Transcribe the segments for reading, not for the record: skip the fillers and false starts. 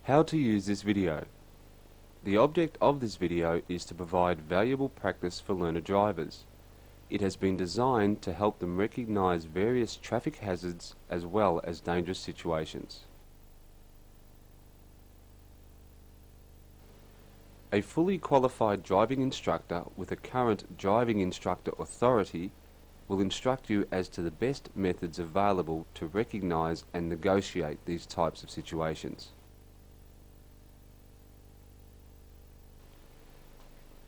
How to use this video. The object of this video is to provide valuable practice for learner drivers. It has been designed to help them recognize various traffic hazards as well as dangerous situations. A fully qualified driving instructor with a current driving instructor authority will instruct you as to the best methods available to recognize and negotiate these types of situations.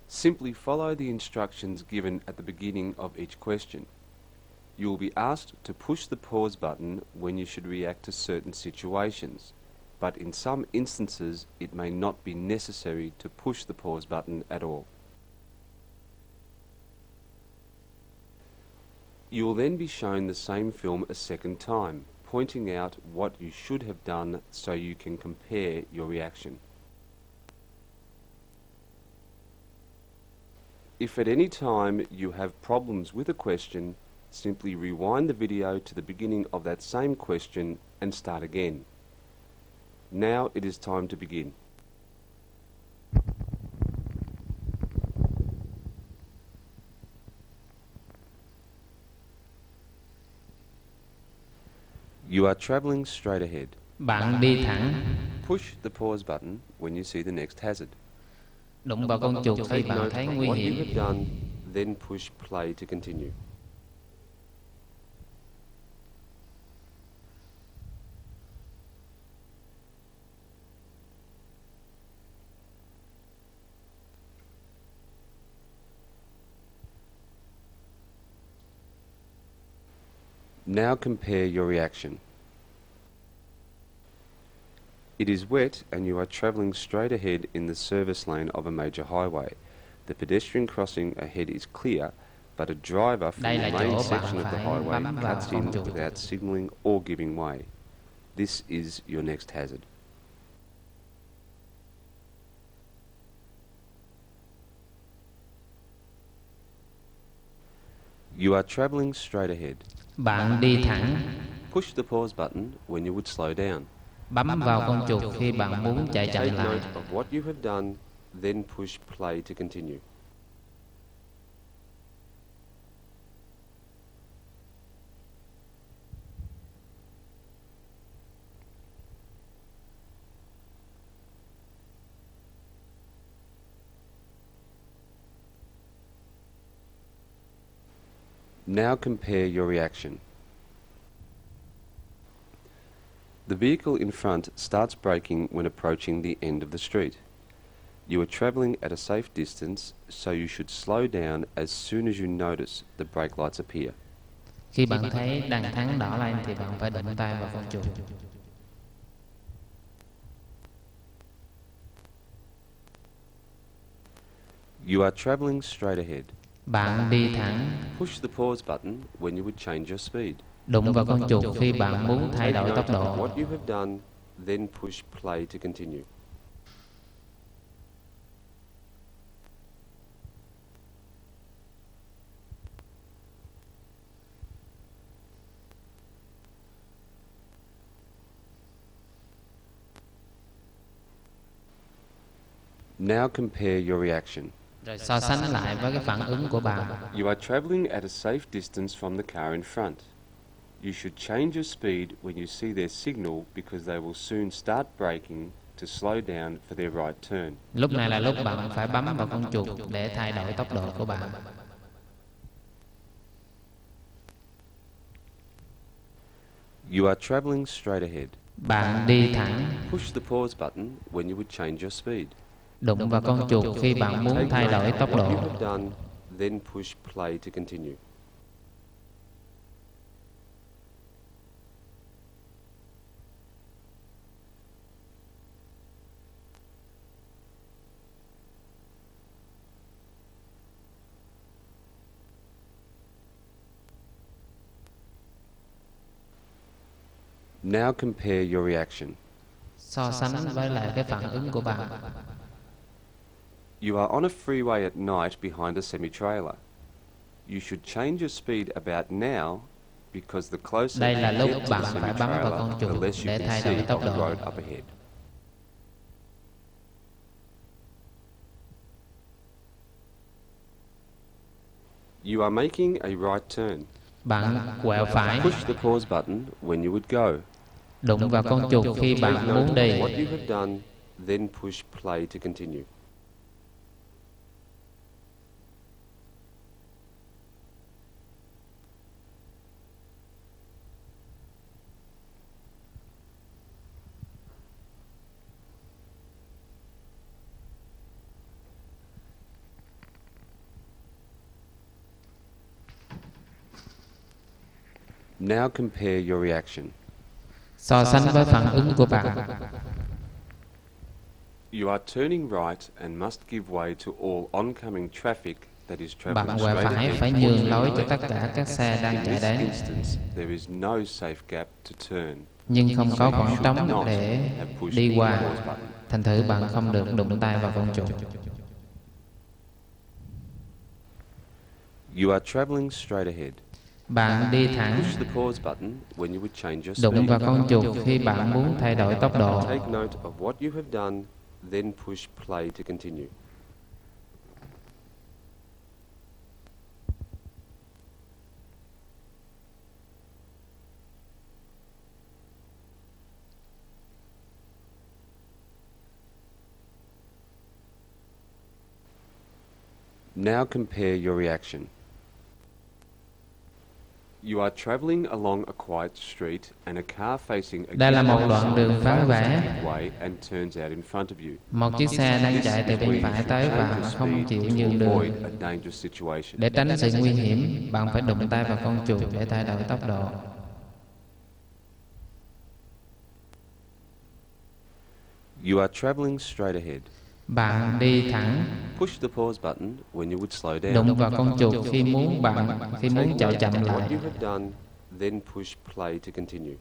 Simply follow the instructions given at the beginning of each question. You will be asked to push the pause button when you should react to certain situations, but in some instances it may not be necessary to push the pause button at all. You will then be shown the same film a second time, pointing out what you should have done so you can compare your reaction. If at any time you have problems with a question, simply rewind the video to the beginning of that same question and start again. Now it is time to begin. You are traveling straight ahead. Bạn đi thẳng. Push the pause button when you see the next hazard. Đụng vào con chuột khi Take bạn note thấy of nguy what you hiểm. have done, then push play to continue. Now compare your reaction. It is wet and you are travelling straight ahead in the service lane of a major highway. The pedestrian crossing ahead is clear, but a driver from Đây the là main chỗ section bạn of the phải highway bấm vào cuts con in chuột. without signalling or giving way. This is your next hazard. You are travelling straight ahead. Bạn đi thẳng. Push the pause button when you would slow down. Bấm vào con chuột khi bạn muốn chạy chậm Take lại. note of what you have done, then push play to continue. Now compare your reaction. The vehicle in front starts braking when approaching the end of the street. You are travelling at a safe distance, so you should slow down as soon as you notice the brake lights appear. Khi bạn thấy đèn thắng đỏ lên thì bạn phải đụng tay vào con chuột. You are travelling straight ahead. Bạn đi thẳng. Push the pause button when you would change your speed. Đụng vào con chuột khi bạn muốn thay Take đổi note tốc of độ. what you have done, then push play to continue. Now compare your reaction. Rồi so sánh lại với cái phản ứng của bạn. You are travelling at a safe distance from the car in front. You should change your speed when you see their signal because they will soon start braking to slow down for their right turn. Lúc này là lúc bạn phải bấm vào con chuột để thay đổi tốc độ của bạn. You are travelling straight ahead. Bạn đi thẳng. Push the pause button when you would change your speed. Đụng vào con chuột khi bạn muốn Take thay note đổi of tốc what you độ. have done, then push play to continue. Now compare your reaction. So sánh với lại cái phản ứng của bạn. You are on a freeway at night behind a semi-trailer. You should change your speed about now because the closer Đây là you lúc get to bạn the phải bấm vào semi-trailer, con the chuột less you để can thay see đổi on tốc the độ. road up ahead. You are making a right turn. Bạn quẹo phải. Push the pause button when you would go. Đụng vào con chuột khi Take bạn note muốn of đi. what you have done, then push play to continue. Now compare your reaction. So sánh với phản ứng của bạn. You are turning right and must give way to all oncoming traffic that is traveling Bạn quẹo straight phải ahead phải or nhường lối turning cho left. tất cả các xe đang In chạy this đến. instance, there is no safe gap to turn. Nhưng không có You khoảng should trống not để have pushed đi the qua. pause button. Thành thử bạn không được đụng tay vào con chuột. You are traveling straight ahead. Bạn đi thẳng. Push the pause button when you would change your Đụng speed. vào con chuột khi bạn muốn thay đổi tốc độ. Take note of what you have done, then push play to continue. Now compare your reaction. You are travelling along a quiet street and a car facing Đây là một a đoạn đường vắng vẻ. way and turns out in front of you. Một chiếc xe đang chạy từ bên phải tới và không chịu nhường đường. Để tránh sự nguy hiểm, bạn phải đụng tay vào con chuột để thay đổi tốc độ. You are travelling straight ahead. Bạn đi thẳng. Push the pause button when you would slow down. Đụng vào con chuột khi muốn chạy chậm What lại. you have done, then push play to continue.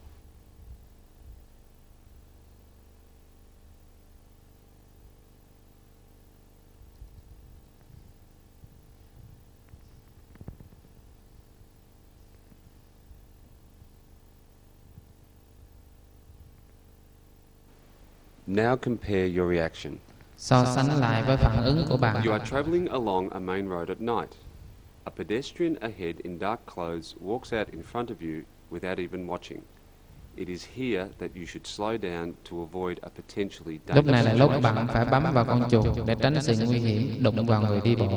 Now compare your reaction. So sánh lại với phản ứng của bạn. You are travelling along a main road at night. A pedestrian ahead in dark clothes walks out in front of you without even watching. It is here that you should slow down to avoid a potentially dangerous Lúc này là lúc situation. bạn phải bấm vào con chuột để tránh sự nguy hiểm đụng vào người đi bộ.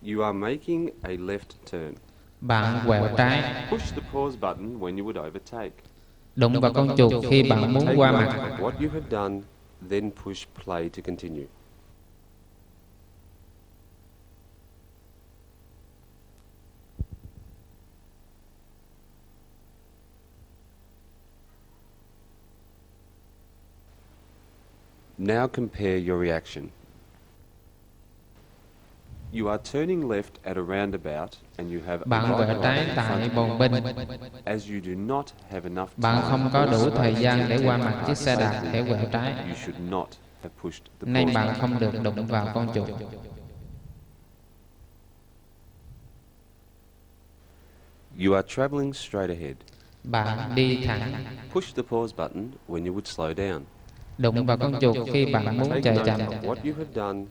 You are making a left turn. Bạn quẹo trái. Push the pause button when you would overtake. Đụng vào con chuột khi bạn muốn Take qua note mặt. of what you have done, then push play to continue. Now compare your reaction. You are turning left at a roundabout and you have Bạn a quẹo right trái lane in tại front of bồn you. binh. As you do not have enough Bạn time không có or đủ space thời gian để to qua get mặt chiếc past xe đạp safely, để quẹo trái, you should not have pushed the nên pause bạn button. không được đụng vào con chuột. You are travelling straight ahead. Bạn đi thẳng. Push the pause button when you would slow down. Đụng vào con chuột khi bạn muốn Take chạy note chậm. of what you have done,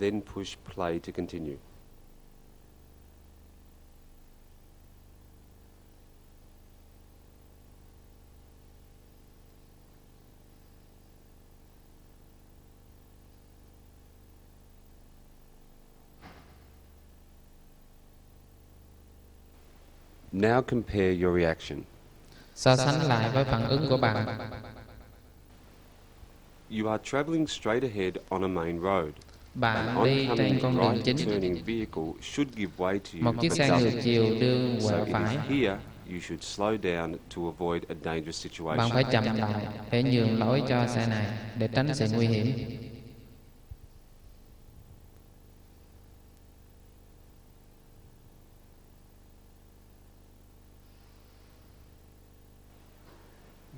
then push play to continue. Now compare your reaction. So sánh lại với phản ứng của bạn. You are travelling straight ahead on a main road. Bạn An đi trên oncoming con đường right chính. turning vehicle should give way to you Một chiếc but xe ngược doesn't. chiều đưa So quẹo it phải. is here you should slow down to avoid a dangerous Bạn situation. phải chậm lại để nhường lối cho xe này để tránh sự nguy hiểm.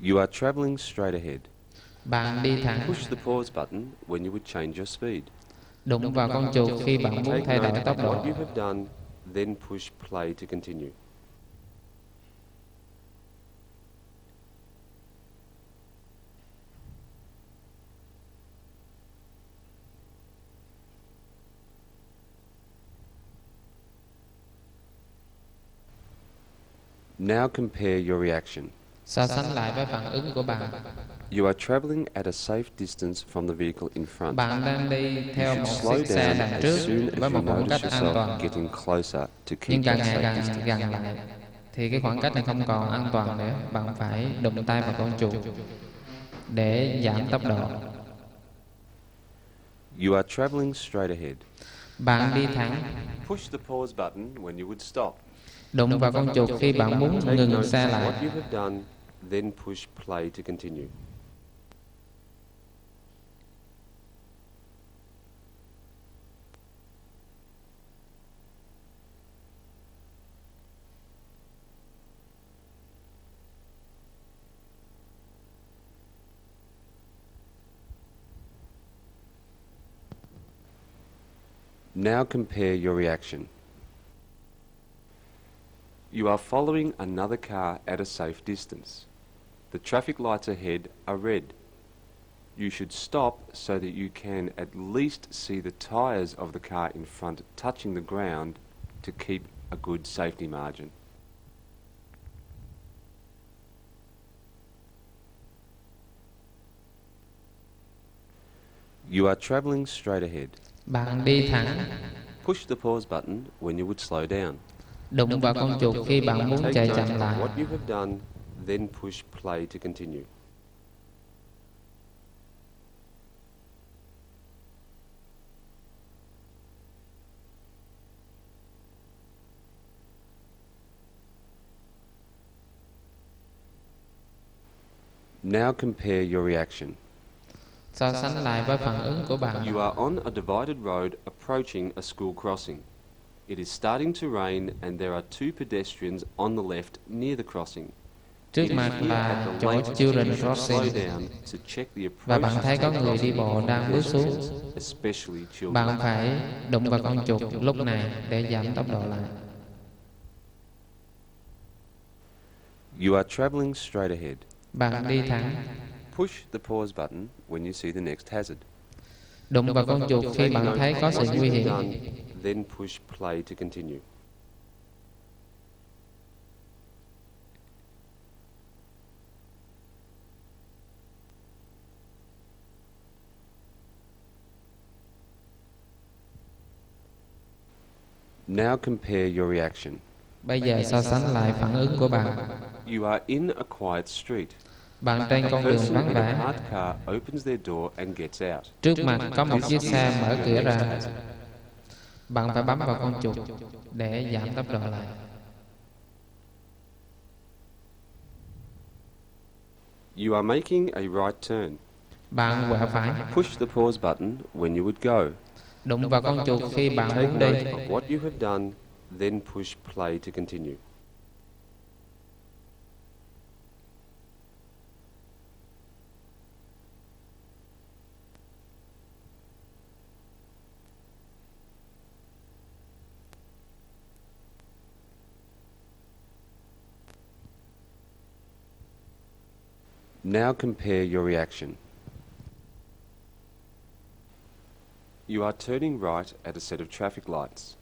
You are travelling straight ahead. Bạn đi thẳng. Push the pause button when you would change your speed. Đụng vào con chuột khi bạn muốn Take thay đổi note tốc of độ. what you have done, then push play to continue. Now compare your reaction. So sánh lại với phản ứng của bạn. You are traveling at a safe distance from the vehicle in front. Bạn đang đi You theo should một slow chiếc xe down đằng as trước soon với as một you khoảng notice cách an toàn. yourself getting closer to Nhưng keep càng that ngày safe càng distance. gần lại thì cái khoảng cách này không còn an toàn nữa. Bạn phải đụng tay vào con chuột để giảm tốc độ. You are traveling straight ahead. Bạn đi thẳng. Push the pause button when you would stop. Đụng vào con chuột khi bạn muốn Take ngừng note xe of lại. what you have done, then push play to continue. Now compare your reaction. You are following another car at a safe distance. The traffic lights ahead are red. You should stop so that you can at least see the tyres of the car in front touching the ground to keep a good safety margin. You are travelling straight ahead. Bạn đi thẳng. Push the pause button when you would slow down. Đụng vào con chuột khi bạn muốn Take chạy note chậm of lại. what you have done, then push play to continue. Now compare your reaction. So sánh lại với phản ứng của bạn. You are on a divided road approaching a school crossing. It is starting to rain and there are two pedestrians on the left near the crossing. Trước mặt là chỗ Children Crossing và bạn thấy có người đi bộ đang bước xuống. Bạn phải đụng vào con chuột lúc này để giảm tốc độ lại. You are travelling straight ahead. Bạn đi thẳng. Push the pause button when you see the next hazard. Đụng vào con chuột khi bạn thấy có sự nguy hiểm. Then push play to continue. Now compare your reaction. Bây giờ so sánh lại phản ứng của bạn. You are in a quiet street. Bạn trên con đường vắng A vẻ. parked car opens their door and gets out. Trước mặt có một chiếc xe mở cửa ra. Bạn phải bấm vào con chuột để giảm tốc độ lại. You are making a right turn. Bạn quẹo phải. Push the pause button when you would go. Đụng vào con chuột khi bạn Take muốn note đi. of what you have done, then push play to continue. Now compare your reaction. You are turning right at a set of traffic lights.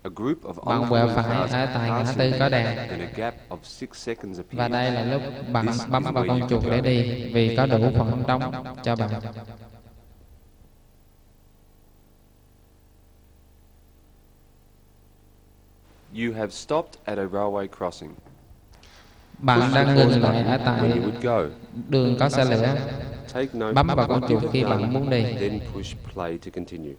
A group of Bạn quẹo oncoming phải cars ở tại ngã tư có đèn. and a gap of 6 seconds Và appears. đây là lúc bạn This bấm is vào where con you chuột can để go. đi vì có đủ khoảng trống cho bạn. You have stopped at a railway crossing. Bạn đang ngừng lại ở When tại you would go, đường có xe lửa. take note Bấm of vào con what you chuột have khi done, bạn muốn đi. then push play to continue.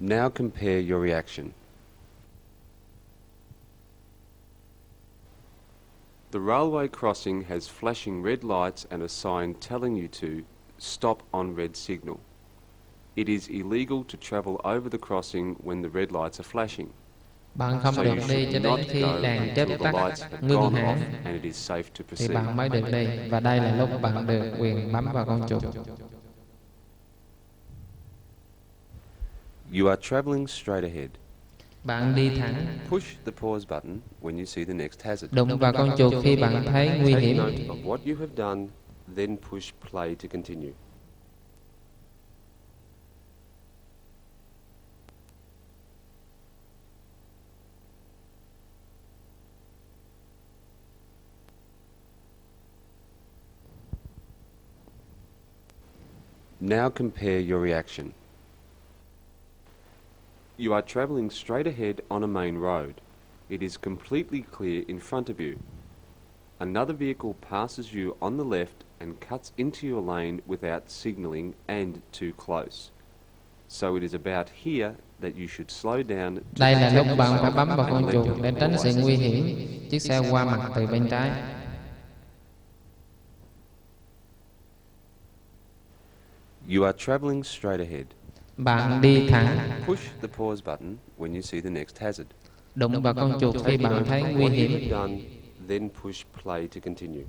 Now compare your reaction. The railway crossing has flashing red lights and a sign telling you to stop on red signal. It is illegal to travel over the crossing when the red lights are flashing. Bạn không So được you đi should cho đến not khi go đèn chớp until the tắt lights have ngưng gone off hẳn and it is safe to thì proceed. bạn mới được đi, và đây là lúc bạn được quyền bấm vào con chuột. You are traveling straight ahead. Bạn đi thẳng. Push the pause button when you see the next hazard. Đụng vào con chuột khi bạn thấy nguy Take hiểm. note of what you have done, then push play to continue. Now compare your reaction. You are travelling straight ahead on a main road. It is completely clear in front of you. Another vehicle passes you on the left and cuts into your lane without signalling and too close. So it is about here that you should slow down. Đây là lúc bạn phải bấm vào con chuột để tránh sự nguy hiểm. Chiếc xe qua mặt từ bên trái. You are travelling straight ahead. Bạn đi thẳng. Push the pause button when you see the next hazard. Đụng vào con chuột khi bạn thấy nguy What you hiểm. have done, then push play to continue.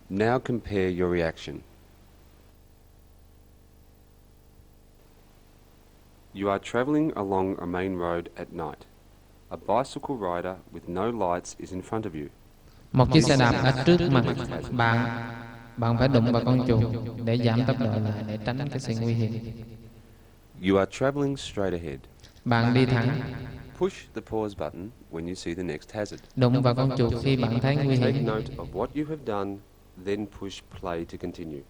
Now compare your reaction. You are travelling along a main road at night. A bicycle rider with no lights is in front of you. Một chiếc xe đạp ở trước mặt bạn. Bạn phải đụng vào con chuột để giảm tốc độ lại để tránh cái sự nguy hiểm. You are travelling straight ahead. Bạn đi thẳng. Push the pause button when you see the next hazard. Đụng vào con chuột khi bạn thấy nguy Take hiểm. note of what you have done, then push play to continue.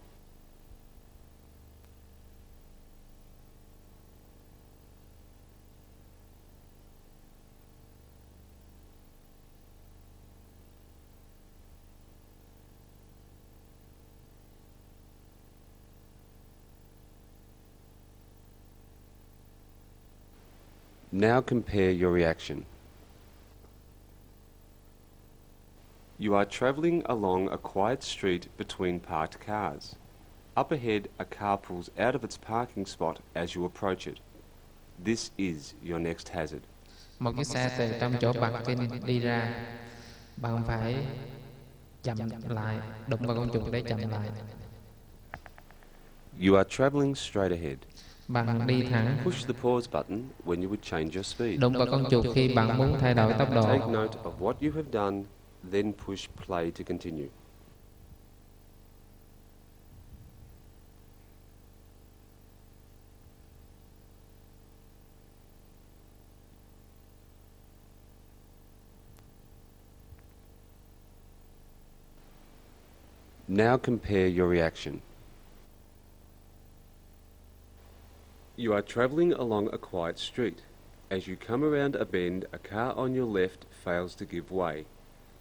Now compare your reaction. You are travelling along a quiet street between parked cars. Up ahead, a car pulls out of its parking spot as you approach it. This is your next hazard. Một chiếc xe từ trong chỗ parking đi ra. Bạn phải chậm lại, đụng vào con chuột để chậm lại. You are travelling straight ahead. Bạn đi thẳng. Push the pause button when you would change your speed. Đụng vào con chuột khi bạn muốn thay đổi tốc độ. Take note of what you have done, then push play to continue. Now compare your reaction. You are travelling along a quiet street. As you come around a bend, a car on your left fails to give way.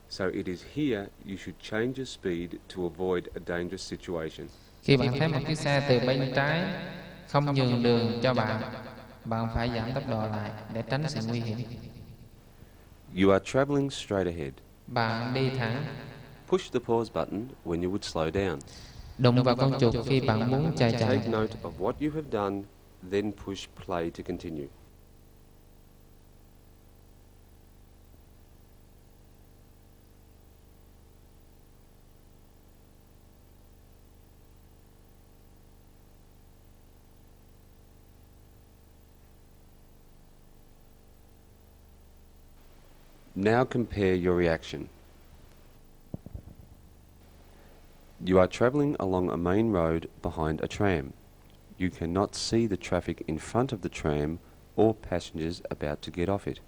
So it is here you should change your speed to avoid a dangerous situation. Khi bạn thấy một chiếc xe từ bên trái không nhường đường cho bạn, bạn phải giảm tốc độ lại để tránh sự nguy hiểm. You are travelling straight ahead. Bạn đi thẳng. Push the pause button when you would slow down. Đụng vào con chuột khi bạn muốn chạy. Take note of what you have done, then push play to continue. Now compare your reaction. You are travelling along a main road behind a tram. You cannot see the traffic in front of the tram or passengers about to get off it.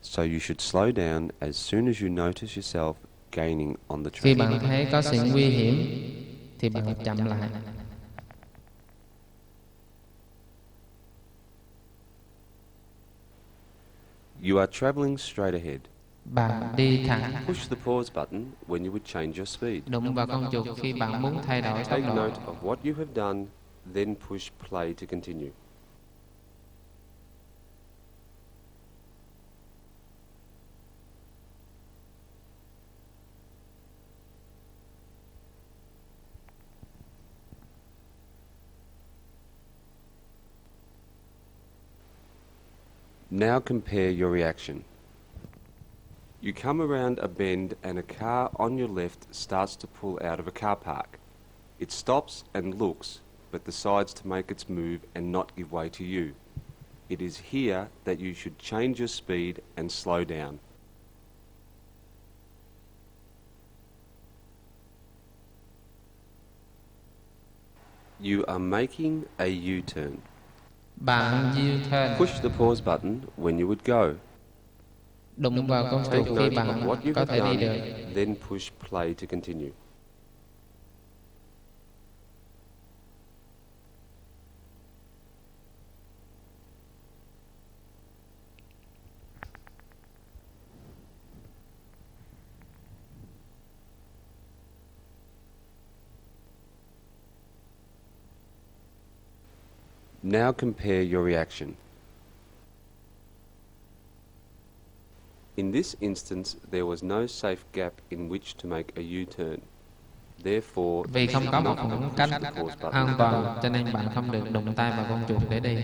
So you should slow down as soon as you notice yourself gaining on the Khi tram. bạn thấy có sự nguy hiểm thì bạn chậm lại. You are travelling straight ahead. Bạn đi thẳng. Push the pause button when you would change your speed. Đụng vào con chuột khi bạn muốn thay đổi tốc Take độ. note of what you have done, then push play to continue. Now compare your reaction. You come around a bend and a car on your left starts to pull out of a car park. It stops and looks, but decides to make its move and not give way to you. It is here that you should change your speed and slow down. You are making a U-turn. Bạn U-turn. Push the pause button when you would go. Đụng vào con Take chuột khi note bạn of what you có have thể đi done, được. then push play to continue. Now compare your reaction. In this instance, there was no safe gap in which to make a U-turn. Therefore, Vì không có một not khoảng push cách the pause button. an toàn, cho nên bạn không được đụng tay vào con chuột để đi.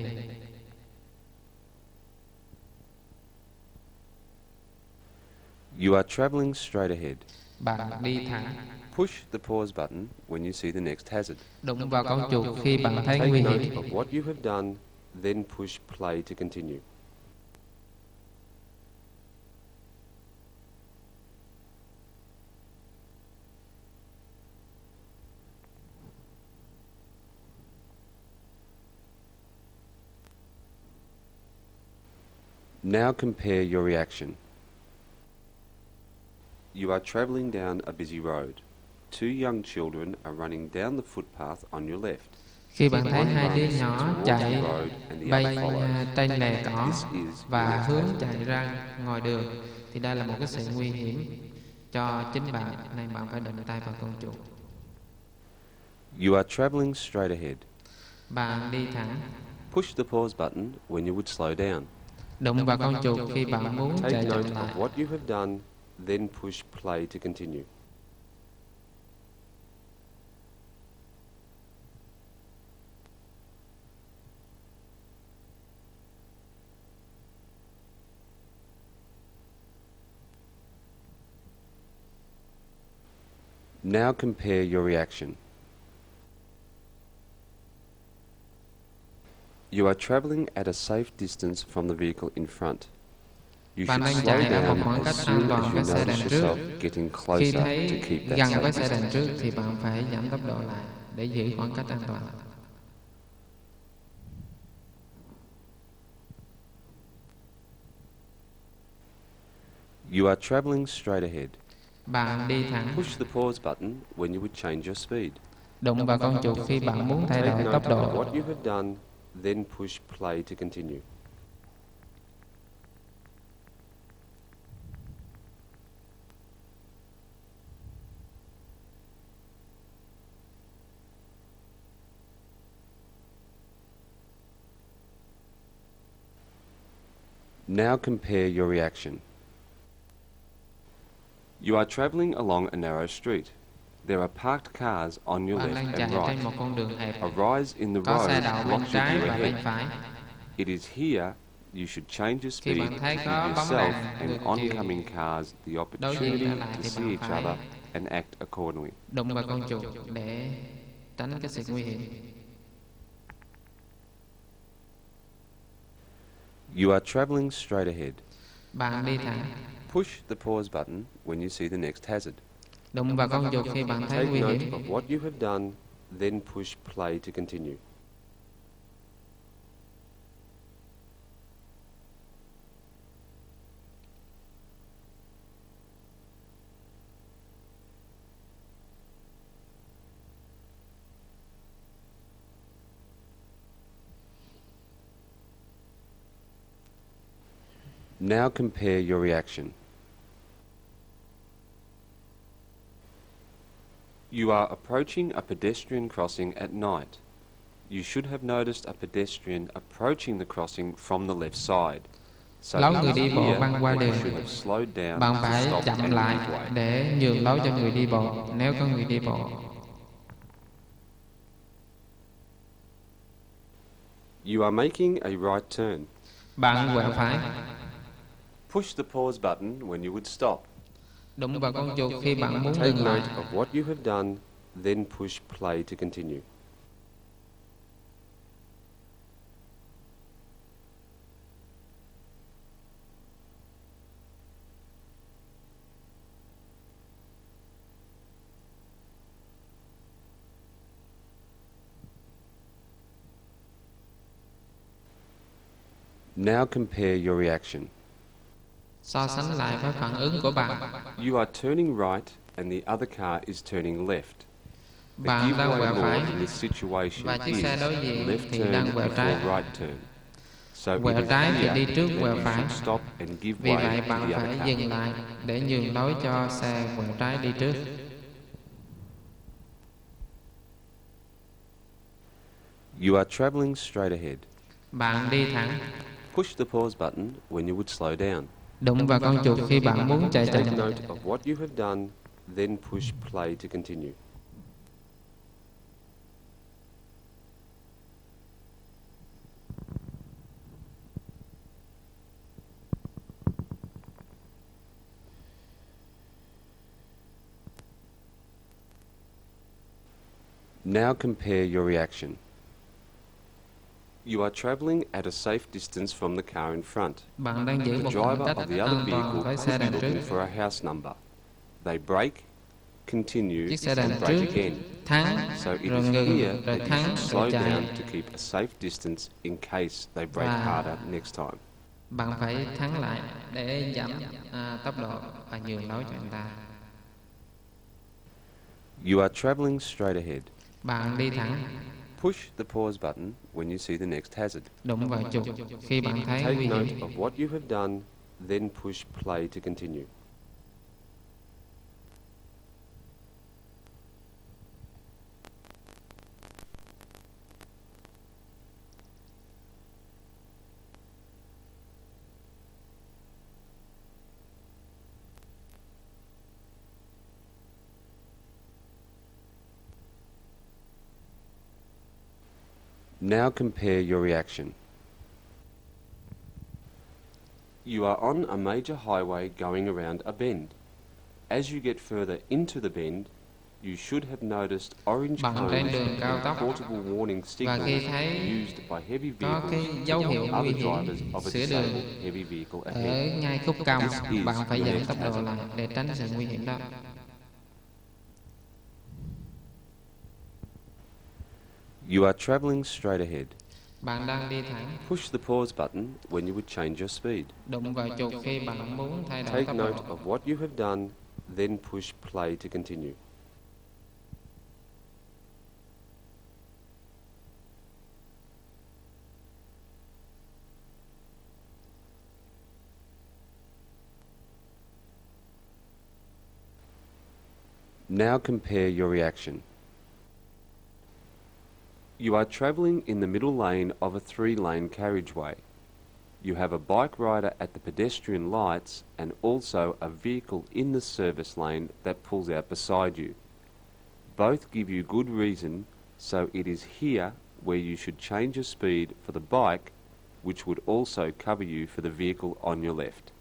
You are travelling straight ahead. Bạn đi thẳng. Push the pause button when you see the next hazard. Đụng vào con chuột khi bạn thấy Take nguy note hiểm. of what you have done, then push play to continue. Now compare your reaction. You are travelling down a busy road. Two young children are running down the footpath on your left. Khi bạn thấy One hai đứa runs nhỏ towards the chạy road and the bay other follows. trên lề cỏ This is your và next hướng hazard. chạy ra ngoài đường, thì đây là một cái sự nguy hiểm cho chính bạn, nên bạn phải đụng tay vào con chuột. You are travelling straight ahead. Bạn đi thẳng. Push the pause button when you would slow down. Đụng vào con chuột khi bạn muốn Take chạy note chậm lại. of what you have done, then push play to continue. Now compare your reaction. You are travelling at a safe distance from the vehicle in front. You Bạn should đang slow chạy ở một down khoảng cách as an soon toàn as với you xe notice đằng trước. yourself getting Khi closer thấy to keep that gần safe với xe đằng distance. trước thì bạn phải giảm tốc độ lại để giữ khoảng cách an toàn. You are travelling straight ahead. Bạn đi thẳng. Push the pause button when you would change your speed. Đụng vào con chuột khi bạn muốn thay Take đổi note tốc of độ. what you have done, then push play to continue. Now compare your reaction. You are travelling along a narrow street. There are parked cars on your Bạn left đang chạy and trên right. một con đường hẹp. A rise in the Có xe road đậu bên blocks your trái view và bên ahead. phải. It is here you should change your Khi speed bạn to thấy give có bóng yourself đèn and ngược chiều oncoming cars the đối opportunity diện lại to thì see bạn each phải other and act accordingly. đụng vào con chuột để tránh cái sự nguy hiểm. You are travelling straight ahead. Bạn đi thẳng. Push the pause button when you see the next hazard. Đụng vào con chuột khi bạn thấy Take nguy note hiểm. of what you have done, then push play to continue. Now compare your reaction. You are approaching a pedestrian crossing at night. You should have noticed a pedestrian approaching the crossing from the left side. So Lối người đi bộ here, băng qua you đường. should have slowed down Bạn to phải stop chậm and lại give way. để nhường lối cho người đi bộ nếu có người đi bộ. You are making a right turn. Bạn quẹo phải. Push the pause button when you would stop. Đụng vào con chuột khi bạn muốn Take dừng lại. note of what you have done, then push play to continue. Now compare your reaction. So sánh lại với phản ứng của bạn. You are turning right and the other car is turning left. The Bạn đang giveaway quẹo law phải in this situation và chiếc xe đối diện is left thì turn đang quẹo trái. before right turn. So Quẹo it is trái thì here đi trước that quẹo you phải. should stop and give Vì vậy way to bạn the other phải car. dừng lại để nhường lối cho xe quẹo trái đi trước. You are travelling straight ahead. Bạn đi thẳng. Push the pause button when you would slow down. Đụng vào con chuột khi bạn muốn chạy chậm. Take note of what you have done, then push play to continue. Now compare your reaction. You are travelling at a safe distance from the car in front. Bạn đang giữ The một driver khoảng cách of the other an toàn vehicle với could xe be đằng trước. looking for a house number. They brake, continue, Chiếc xe đằng and brake trước again. thắng, So it rồi is ngừng, here rồi that you thắng, should rồi slow chạy. down to keep a safe distance in case they brake Và harder next time. bạn phải thắng lại để giảm tốc độ và nhường lối cho người ta. You are travelling straight ahead. Bạn đi thẳng. Push the pause button when you see the next hazard. Đụng vào chuột khi bạn thấy Take nguy note hiểm. of what you have done, then push play to continue. Now compare your reaction. You are on a major highway going around a bend. As you get further into the bend, you should have noticed orange Bạn cones trên đường cao and tốc portable warning và signals khi thấy used by heavy có cái vehicles dấu to hiệu tell nguy other hiểm drivers of a sửa đường disabled heavy vehicle ở ahead. ngay khúc cong, Is bạn phải your giảm next tốc độ hazard. lại để tránh sự nguy hiểm đó. You are travelling straight ahead. Bạn đang đi thẳng. Push the pause button when you would change your speed. Đụng vào chuột khi bạn muốn thay đổi Take tốc note độ. of what you have done, then push play to continue. Now compare your reaction. You are travelling in the middle lane of a 3-lane carriageway. You have a bike rider at the pedestrian lights and also a vehicle in the service lane that pulls out beside you. Both give you good reason, so it is here where you should change your speed for the bike, which would also cover you for the vehicle on your left.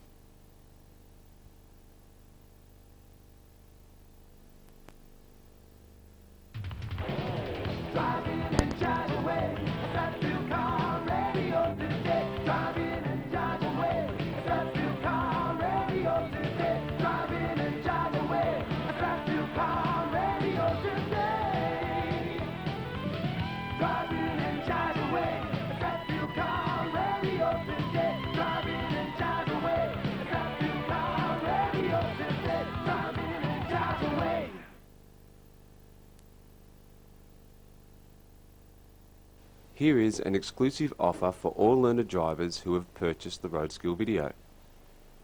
Here is an exclusive offer for all learner drivers who have purchased the RoadSkill video.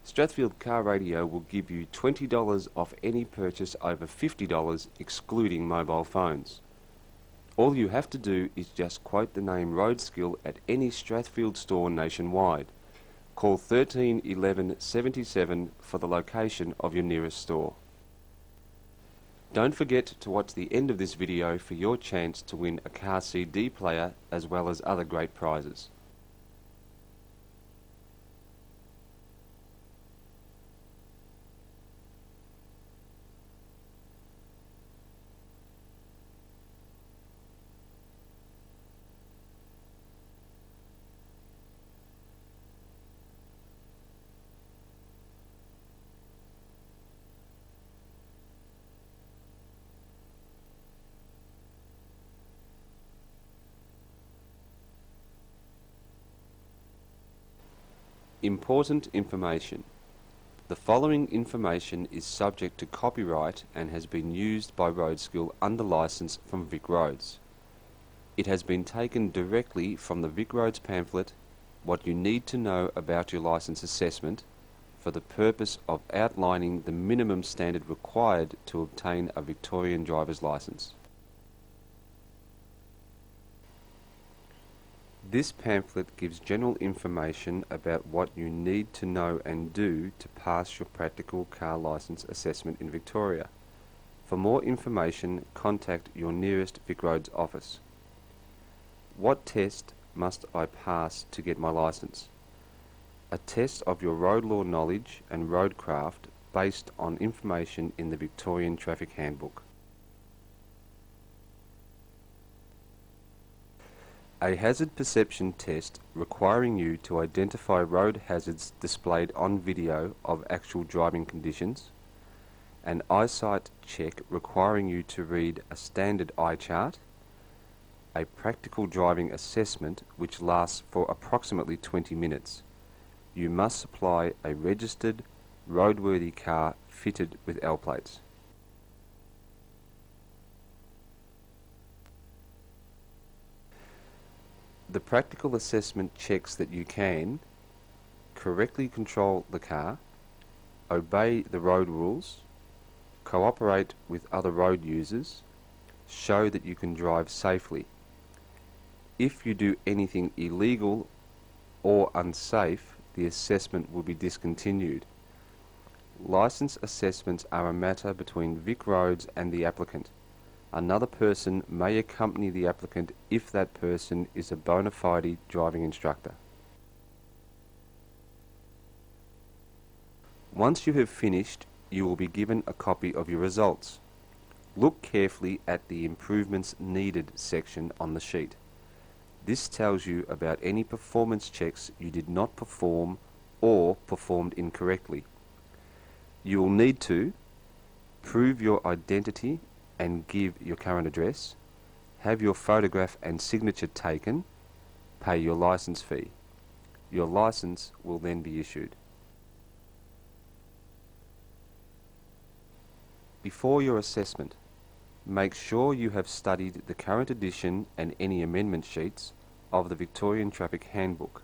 Strathfield Car Radio will give you $20 off any purchase over $50, excluding mobile phones. All you have to do is just quote the name RoadSkill at any Strathfield store nationwide. Call 13 11 77 for the location of your nearest store. Don't forget to watch the end of this video for your chance to win a car CD player as well as other great prizes. Important information. The following information is subject to copyright and has been used by RoadSkill under license from Vicroads. It has been taken directly from the Vicroads pamphlet, What You Need to Know About Your License Assessment, for the purpose of outlining the minimum standard required to obtain a Victorian driver's licence. This pamphlet gives general information about what you need to know and do to pass your practical car licence assessment in Victoria. For more information, contact your nearest Vicroads office. What test must I pass to get my licence? A test of your road law knowledge and roadcraft based on information in the Victorian Traffic Handbook. A hazard perception test requiring you to identify road hazards displayed on video of actual driving conditions. An eyesight check requiring you to read a standard eye chart. A practical driving assessment which lasts for approximately 20 minutes. You must supply a registered, roadworthy car fitted with L plates. The practical assessment checks that you can correctly control the car, obey the road rules, cooperate with other road users, show that you can drive safely. If you do anything illegal or unsafe, the assessment will be discontinued. Licence assessments are a matter between Vicroads and the applicant. Another person may accompany the applicant if that person is a bona fide driving instructor. Once you have finished, you will be given a copy of your results. Look carefully at the Improvements Needed section on the sheet. This tells you about any performance checks you did not perform or performed incorrectly. You will need to prove your identity and give your current address, have your photograph and signature taken, pay your licence fee. Your licence will then be issued. Before your assessment, make sure you have studied the current edition and any amendment sheets of the Victorian Traffic Handbook.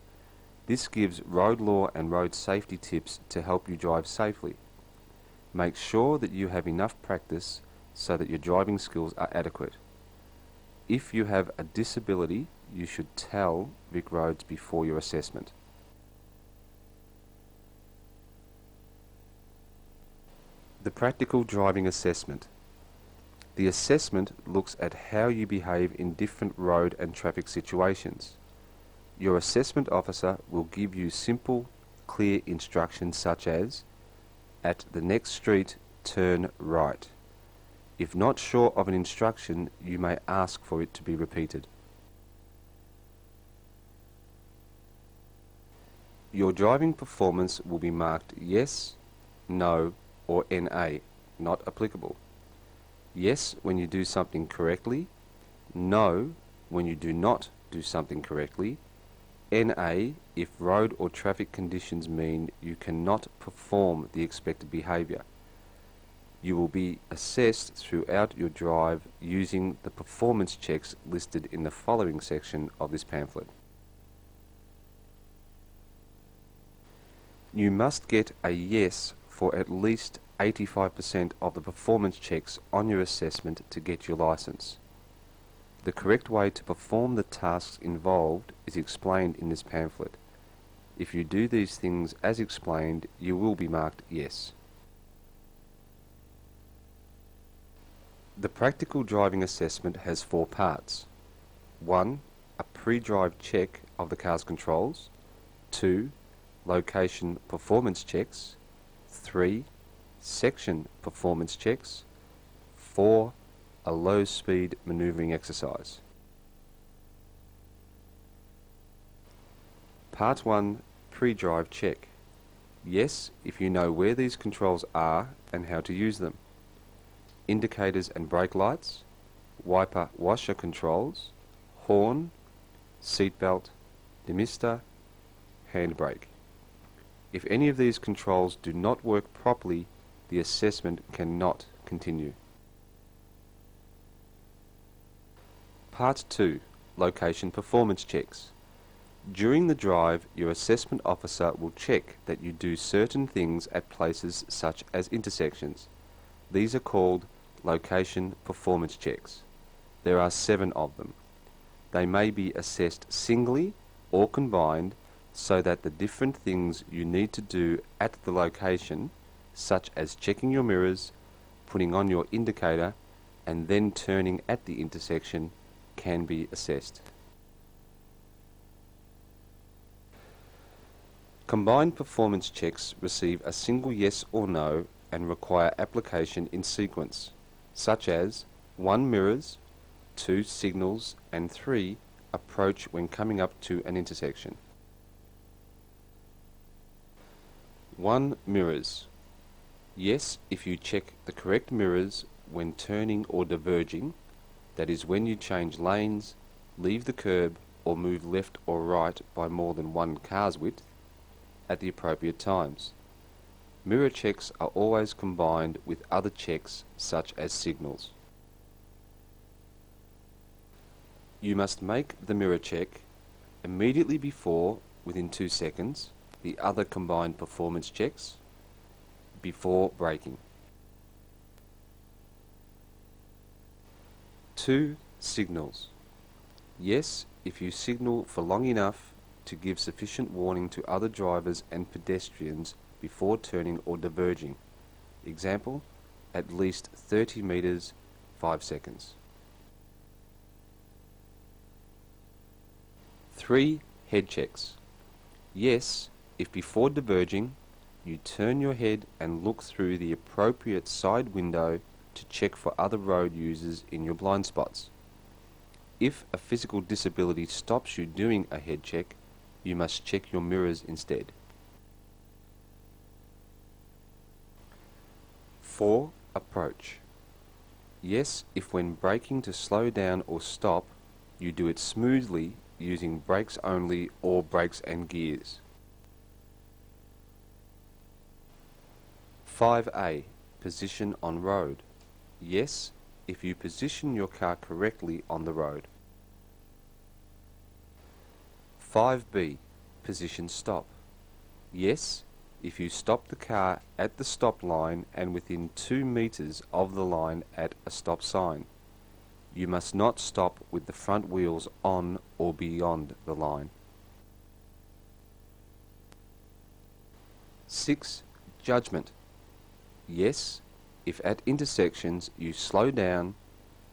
This gives road law and road safety tips to help you drive safely. Make sure that you have enough practice so that your driving skills are adequate. If you have a disability, you should tell Vicroads before your assessment. The practical driving assessment. The assessment looks at how you behave in different road and traffic situations. Your assessment officer will give you simple, clear instructions such as, at the next street, turn right. If not sure of an instruction, you may ask for it to be repeated. Your driving performance will be marked yes, no, or NA, not applicable. Yes when you do something correctly, no when you do not do something correctly, NA if road or traffic conditions mean you cannot perform the expected behaviour. You will be assessed throughout your drive using the performance checks listed in the following section of this pamphlet. You must get a yes for at least 85% of the performance checks on your assessment to get your licence. The correct way to perform the tasks involved is explained in this pamphlet. If you do these things as explained, you will be marked yes. The practical driving assessment has 4 parts. 1. A pre-drive check of the car's controls. 2. Location performance checks. 3. Section performance checks. 4. A low-speed manoeuvring exercise. Part 1. Pre-drive check. Yes, if you know where these controls are and how to use them. Indicators and brake lights, wiper washer controls, horn, seatbelt, demister, handbrake. If any of these controls do not work properly, the assessment cannot continue. Part 2. Location Performance Checks. During the drive, your assessment officer will check that you do certain things at places such as intersections. These are called Location Performance Checks. There are 7 of them. They may be assessed singly or combined so that the different things you need to do at the location, such as checking your mirrors, putting on your indicator, and then turning at the intersection, can be assessed. Combined performance checks receive a single yes or no and require application in sequence, such as 1 mirrors, 2 signals, and 3 approach when coming up to an intersection. 1 mirrors. Yes, if you check the correct mirrors when turning or diverging, that is when you change lanes, leave the curb, or move left or right by more than 1 car's width, at the appropriate times. Mirror checks are always combined with other checks such as signals. You must make the mirror check immediately before, within 2 seconds, the other combined performance checks, before braking. 2 signals. Yes, if you signal for long enough to give sufficient warning to other drivers and pedestrians before turning or diverging. Example, at least 30 meters, 5 seconds. 3 head checks. Yes, if before diverging, you turn your head and look through the appropriate side window to check for other road users in your blind spots. If a physical disability stops you doing a head check, you must check your mirrors instead. 4 approach. Yes, if when braking to slow down or stop, you do it smoothly using brakes only or brakes and gears. 5A. Position on road. Yes, if you position your car correctly on the road. 5B. Position stop. Yes, if you stop the car at the stop line and within 2 meters of the line at a stop sign. You must not stop with the front wheels on or beyond the line. 6. Judgment. Yes, if at intersections you slow down,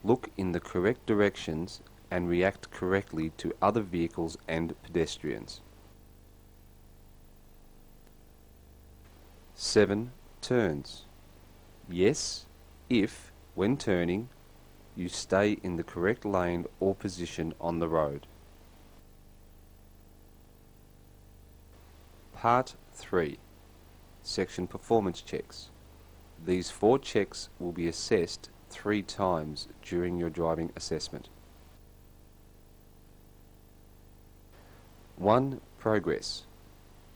look in the correct directions and react correctly to other vehicles and pedestrians. 7. Turns. Yes, if, when turning, you stay in the correct lane or position on the road. Part 3. Section Performance Checks. These 4 checks will be assessed 3 times during your driving assessment. 1. Progress.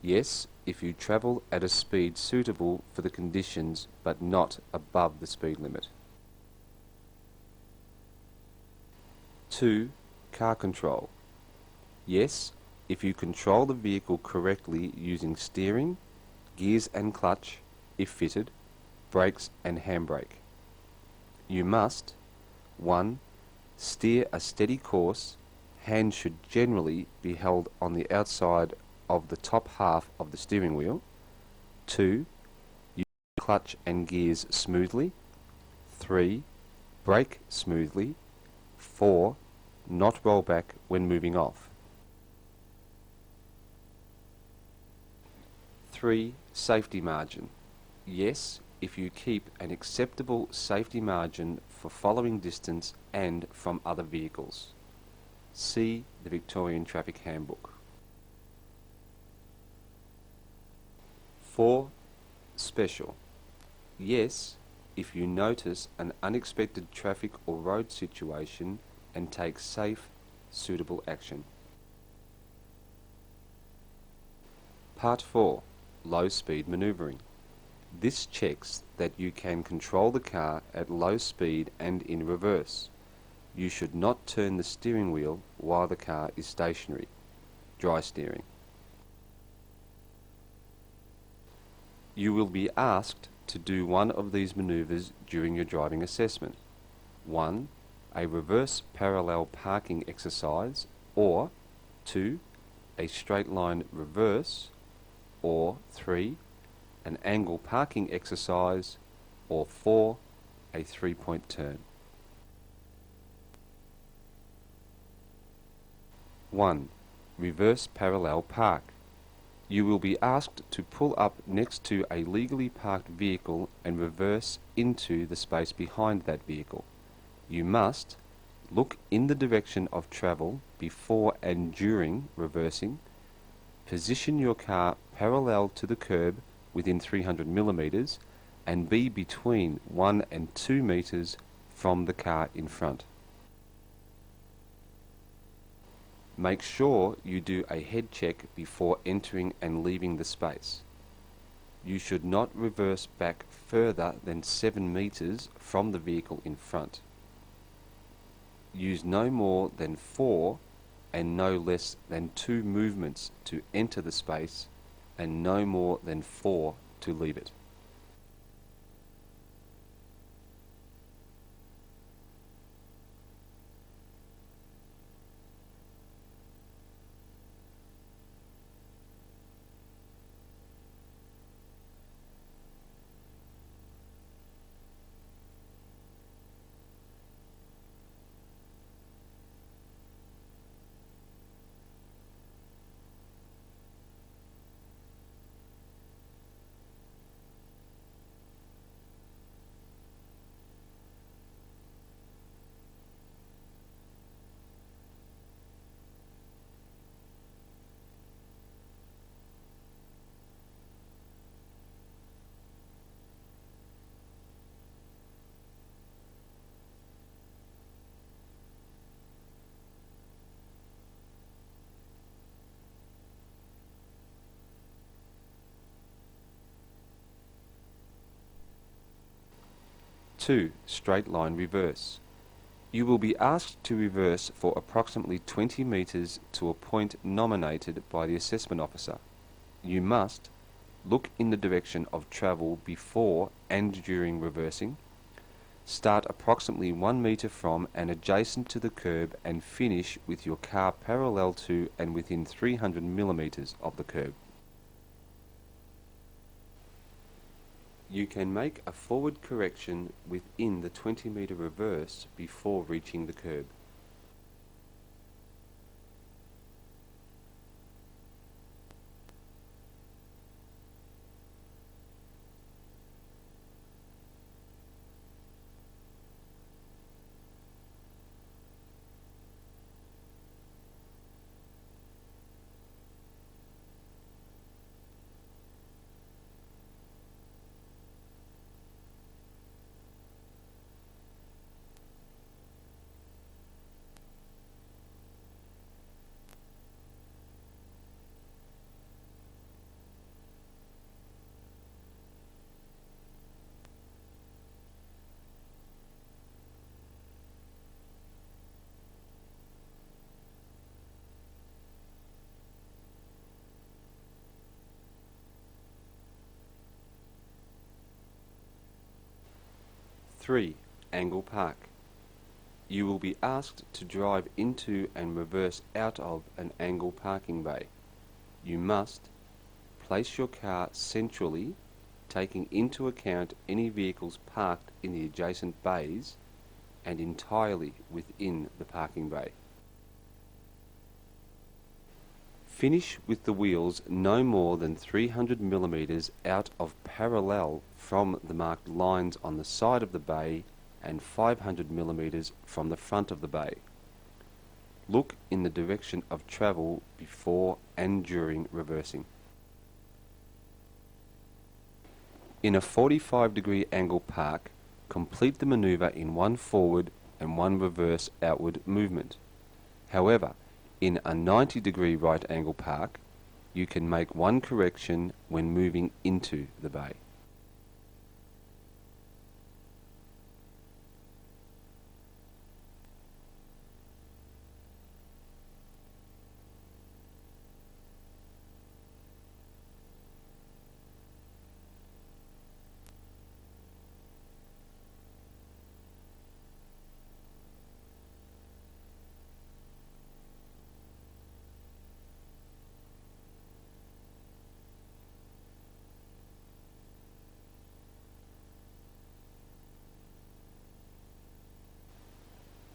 Yes, if you travel at a speed suitable for the conditions but not above the speed limit. 2. Car control. Yes, if you control the vehicle correctly using steering, gears and clutch, if fitted, brakes and handbrake. You must 1. Steer a steady course. Hands should generally be held on the outside of the top half of the steering wheel. 2. Use clutch and gears smoothly. 3. Brake smoothly. 4. Not roll back when moving off. 3. Safety margin. Yes, if you keep an acceptable safety margin for following distance and from other vehicles. See the Victorian Traffic Handbook. 4. Special. Yes, if you notice an unexpected traffic or road situation and take safe, suitable action. Part 4. low-speed maneuvering. This checks that you can control the car at low speed and in reverse. You should not turn the steering wheel while the car is stationary. Dry steering. You will be asked to do one of these maneuvers during your driving assessment. 1. A reverse parallel parking exercise, or 2. A straight line reverse, or 3. An angle parking exercise, or 4. A 3-point turn. 1. Reverse parallel park. You will be asked to pull up next to a legally parked vehicle and reverse into the space behind that vehicle. You must look in the direction of travel before and during reversing, position your car parallel to the curb within 300 millimeters, and be between 1 and 2 meters from the car in front. Make sure you do a head check before entering and leaving the space. You should not reverse back further than 7 meters from the vehicle in front. Use no more than 4 and no less than 2 movements to enter the space, and no more than 4 to leave it. Two, straight line reverse. You will be asked to reverse for approximately 20 meters to a point nominated by the assessment officer. You must look in the direction of travel before and during reversing, start approximately 1 meter from and adjacent to the curb, and finish with your car parallel to and within 300 millimeters of the curb. You can make a forward correction within the 20-meter reverse before reaching the curb. Three, angle park. You will be asked to drive into and reverse out of an angle parking bay. You must place your car centrally, taking into account any vehicles parked in the adjacent bays, and entirely within the parking bay. Finish with the wheels no more than 300 millimeters out of parallel from the marked lines on the side of the bay and 500 millimeters from the front of the bay. Look in the direction of travel before and during reversing. In a 45-degree angle park, complete the maneuver in one forward and one reverse outward movement. However, in a 90-degree right angle park, you can make one correction when moving into the bay.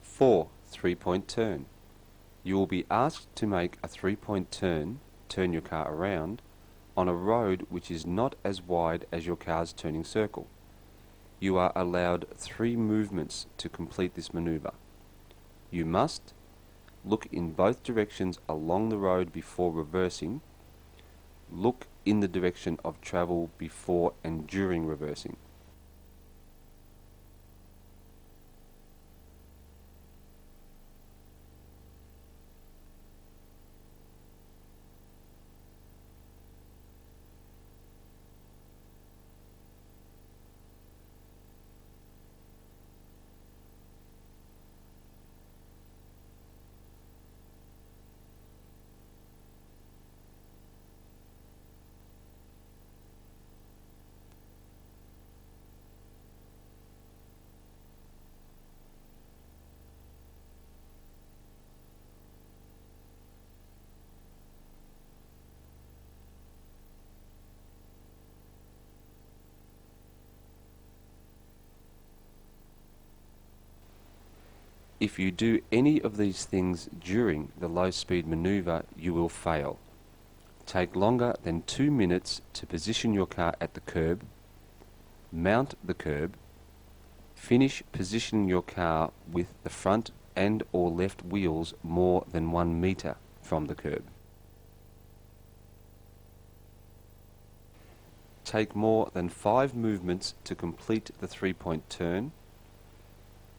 Four, three-point turn. You will be asked to make a three-point turn your car around, on a road which is not as wide as your car's turning circle. You are allowed 3 movements to complete this maneuver. You must look in both directions along the road before reversing, look in the direction of travel before and during reversing. If you do any of these things during the low-speed maneuver, you will fail. Take longer than 2 minutes to position your car at the curb, mount the curb, finish positioning your car with the front and or left wheels more than 1 meter from the curb. Take more than 5 movements to complete the three-point turn.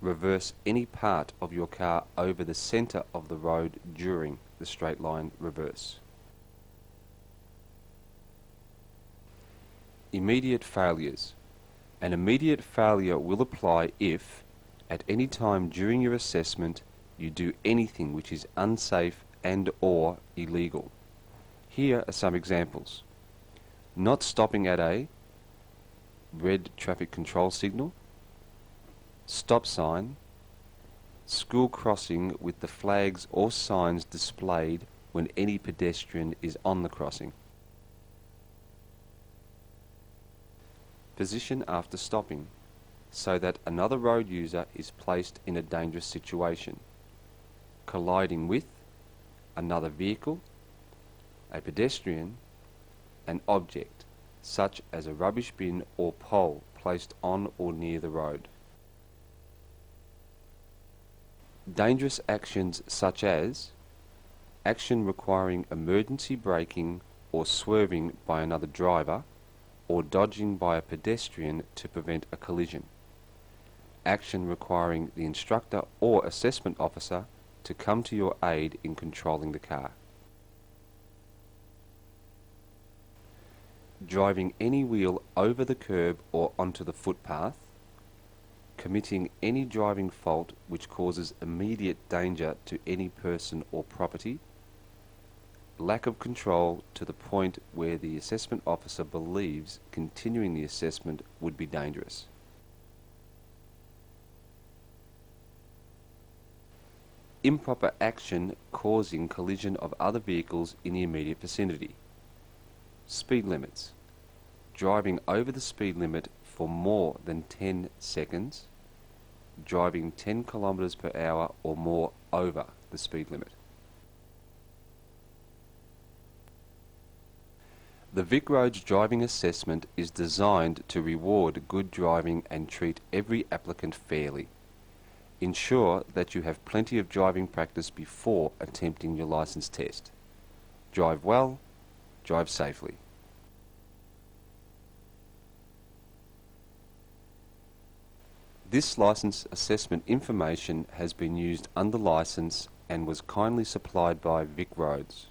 Reverse any part of your car over the center of the road during the straight line reverse. Immediate failures. An immediate failure will apply if, at any time during your assessment, you do anything which is unsafe and or illegal. Here are some examples. Not stopping at a red traffic control signal, stop sign, school crossing with the flags or signs displayed when any pedestrian is on the crossing. Position after stopping, so that another road user is placed in a dangerous situation. Colliding with another vehicle, a pedestrian, an object, such as a rubbish bin or pole placed on or near the road. Dangerous actions such as action requiring emergency braking or swerving by another driver or dodging by a pedestrian to prevent a collision. Action requiring the instructor or assessment officer to come to your aid in controlling the car. Driving any wheel over the curb or onto the footpath. Committing any driving fault which causes immediate danger to any person or property. Lack of control to the point where the assessment officer believes continuing the assessment would be dangerous. Improper action causing collision of other vehicles in the immediate vicinity. Speed limits. Driving over the speed limit for more than 10 seconds. Driving 10 kilometers per hour or more over the speed limit. The Vicroads driving assessment is designed to reward good driving and treat every applicant fairly. Ensure that you have plenty of driving practice before attempting your license test. Drive well, drive safely. This license assessment information has been used under license and was kindly supplied by Vicroads.